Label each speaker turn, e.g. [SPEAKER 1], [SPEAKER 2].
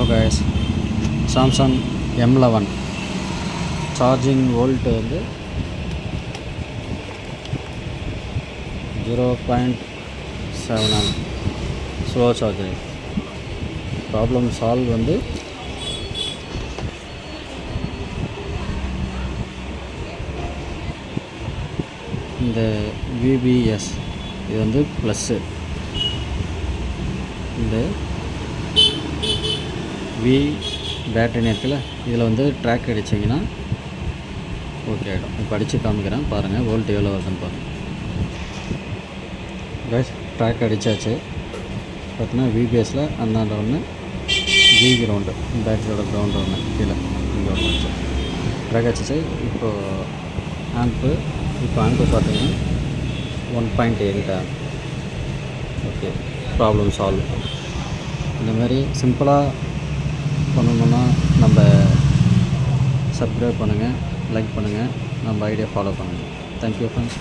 [SPEAKER 1] Hello guys, Samsung M11 charging volt வந்து 0.7 slow charging. Problem solve வந்து இந்த VBS இது வந்து ப்ளஸ்ஸு, இந்த வி பேட்டரி இருக்குல்ல, இதில் வந்து ட்ராக் அடிச்சிங்கன்னா ஓகே ஆகிடும். இப்போ அடித்து காமிக்கிறேன் பாருங்கள், வோல்ட் எவ்வளோ வருதுன்னு பாருங்கள். கைஸ் ட்ராக் அடித்தாச்சு. பார்த்தீங்கன்னா VBSல அந்தாண்ட ஒன்று, ஜி கிரவுண்டு பேட்டரியோட கிரவுண்டு ஒன்று கீழே இங்கே ஒன்று வச்சு ட்ராக் அடிச்சிச்சு. இப்போது ஆம்பு பார்த்தீங்கன்னா 1.8 ஆம்ப். Okay, problem solve. இந்தமாரி சிம்பிளாக பண்ணணுன்னா நம்ம சப்ஸ்கிரைப் பண்ணுங்கள், லைக் பண்ணுங்கள், நம்ம ஐடியா ஃபாலோ பண்ணுங்கள். Thank you friends.